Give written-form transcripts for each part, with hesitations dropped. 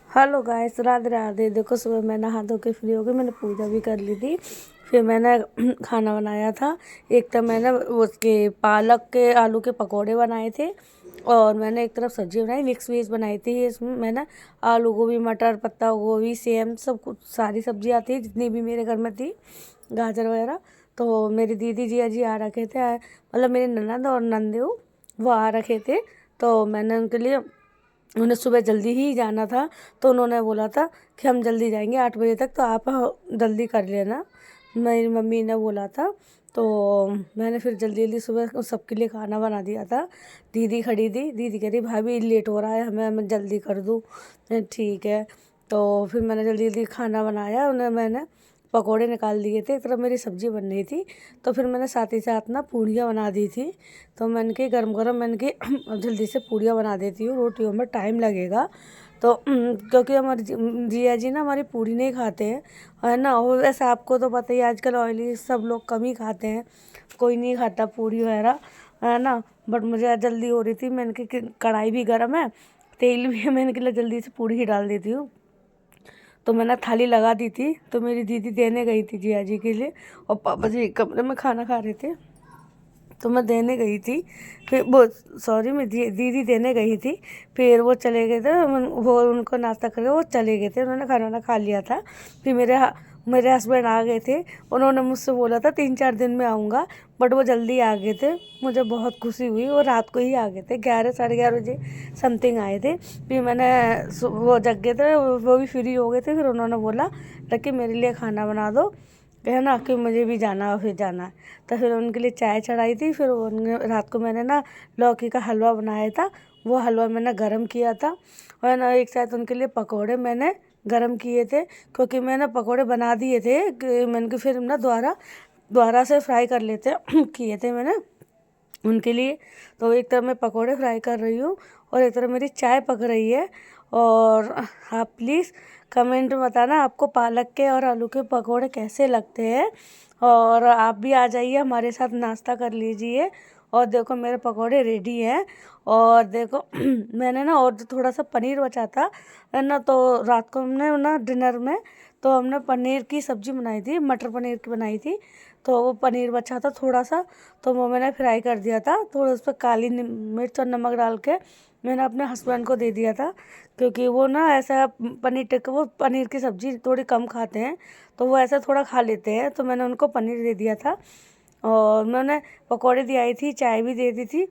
Hello guys, Radhe Radhe. देखो, सुबह मैं नहा धो के फ्री हो गई, मैंने पूजा भी कर ली थी। फिर मैंने खाना बनाया था। एक तो मैंने उसके पालक के आलू के पकोड़े बनाए थे, और मैंने एक तरफ सब्जी बनाई, मिक्स वेज बनाई थी। इसमें मैंने आलू गोभी, मटर, पत्ता गोभी, सेम सब कुछ सारी सब्जियाँ थी जितनी भी मेरे घर में थी, गाजर वगैरह। तो मेरी दीदी जिया जी आ रखे थे, मतलब मेरी ननद और नंदू वो आ रखे थे। तो मैंने उनके लिए, उन्हें सुबह जल्दी ही जाना था, तो उन्होंने बोला था कि हम जल्दी जाएंगे 8 बजे तक, तो आप जल्दी कर लेना, मेरी मम्मी ने बोला था। तो मैंने फिर जल्दी जल्दी सुबह सबके लिए खाना बना दिया था। दीदी खड़ी थी, दीदी कह रही भाभी लेट हो रहा है, मैं जल्दी कर दूँ। ठीक है। तो फिर मैंने जल्दी जल्दी खाना बनाया, उन्हें मैंने पकोड़े निकाल दिए थे, एक तरफ मेरी सब्ज़ी बन रही थी। तो फिर मैंने साथ ही साथ ना पूड़ियाँ बना दी थी। तो मैंने कि गरम गरम मैंने कि अब जल्दी से पूड़ियाँ बना देती हूँ, रोटियों में टाइम लगेगा। तो क्योंकि हमारे जिया जी ना हमारी पूड़ी नहीं खाते हैं, है ना। और वैसे आपको तो पता ही आजकल ऑयली सब लोग कम ही खाते हैं, कोई नहीं खाता पूड़ी वगैरह, है ना। बट मुझे आज जल्दी हो रही थी, मैंने कि कढ़ाई भी गर्म है, तेल भी है, मैंने कि जल्दी से पूड़ी ही डाल देती हूँ। तो मैंने थाली लगा दी थी, तो मेरी दीदी देने गई थी जिया जी के लिए, और पापा जी कमरे में खाना खा रहे थे, तो मैं देने गई थी। फिर वो, सॉरी, मैं दीदी देने गई थी। फिर वो चले गए थे, वो उनको नाश्ता करके वो चले गए थे, उन्होंने खाना वाना खा लिया था। फिर मेरे हस्बैंड आ गए थे, उन्होंने मुझसे बोला था 3-4 दिन में आऊँगा, बट वो जल्दी आ गए थे। मुझे बहुत खुशी हुई, वो रात को ही आ गए थे, 11-11:30 बजे समथिंग आए थे। फिर मैंने वो जग गए थे, वो भी फ्री हो गए थे। फिर उन्होंने बोला कि मेरे लिए खाना बना दो, है ना, कि मुझे भी जाना है, फिर जाना है। तो फिर उनके लिए चाय चढ़ाई थी। फिर रात को मैंने ना लौकी का हलवा बनाया था, वो हलवा मैंने गरम किया था। और ना एक साथ उनके लिए पकोड़े मैंने गरम किए थे, क्योंकि मैंने पकोड़े बना दिए थे कि मैंने कि फिर ना दोबारा दोबारा से फ्राई कर लेते किए थे मैंने उनके लिए। तो एक तरफ मैं पकोड़े फ्राई कर रही हूँ, और एक तरफ मेरी चाय पक रही है। और आप प्लीज़ कमेंट में बताना आपको पालक के और आलू के पकोड़े कैसे लगते हैं, और आप भी आ जाइए हमारे साथ, नाश्ता कर लीजिए। और देखो मेरे पकोड़े रेडी हैं। और देखो मैंने ना और थोड़ा सा पनीर बचा था, है ना, तो रात को हमने ना डिनर में, तो हमने पनीर की सब्ज़ी बनाई थी, मटर पनीर की बनाई थी। तो वो पनीर बचा था थोड़ा सा, तो वो मैंने फ्राई कर दिया था, थोड़ा उस पर काली मिर्च और नमक डाल के मैंने अपने हस्बैंड को दे दिया था। क्योंकि वो ना ऐसा पनीर टिक्का, वो पनीर की सब्ज़ी थोड़ी कम खाते हैं, तो वो ऐसा थोड़ा खा लेते हैं, तो मैंने उनको पनीर दे दिया था। और मैंने पकौड़े दिलाई थी, चाय भी दे दी थी।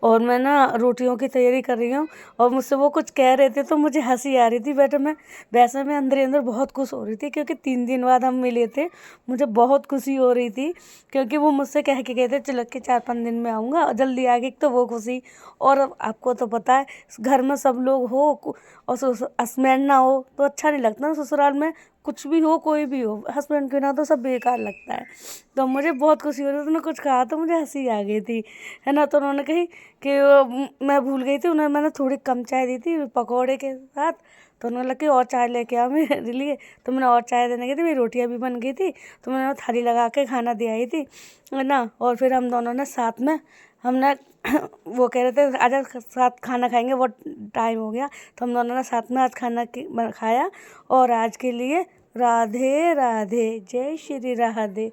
और मैं ना रोटियों की तैयारी कर रही हूँ, और मुझसे वो कुछ कह रहे थे, तो मुझे हंसी आ रही थी। मैं वैसे मैं अंदर ही अंदर बहुत खुश हो रही थी, क्योंकि 3 दिन बाद हम मिले थे। मुझे बहुत खुशी हो रही थी, क्योंकि वो मुझसे कह के गए थे चलो कि 4-5 दिन में आऊँगा, और जल्दी आ गई, तो वो खुशी। और अब आपको तो पता है, घर में सब लोग हो और हस्बैंड ना हो तो अच्छा नहीं लगता ना। ससुराल में कुछ भी हो, कोई भी हो, हस्बैंड के ना तो सब बेकार लगता है। तो मुझे बहुत खुशी हो रही थी, उन्होंने कुछ कहा तो मुझे हंसी आ गई थी, है ना। तो उन्होंने कही कि मैं भूल गई थी, उन्होंने, मैंने थोड़ी कम चाय दी थी पकौड़े के साथ। तो उन्होंने लगा कि और चाय लेके आओ मेरे लिए, तो मैंने और चाय देने गई थी, मेरी रोटियां भी बन गई थी, तो मैंने थाली लगा के खाना दे आई थी, है ना। और फिर हम दोनों ने साथ में, हमने वो कह रहे थे आजा साथ खाना खाएंगे, बहुत टाइम हो गया, तो हम दोनों ने साथ में आज खाना खाया। और आज के लिए राधे राधे, जय श्री राधे।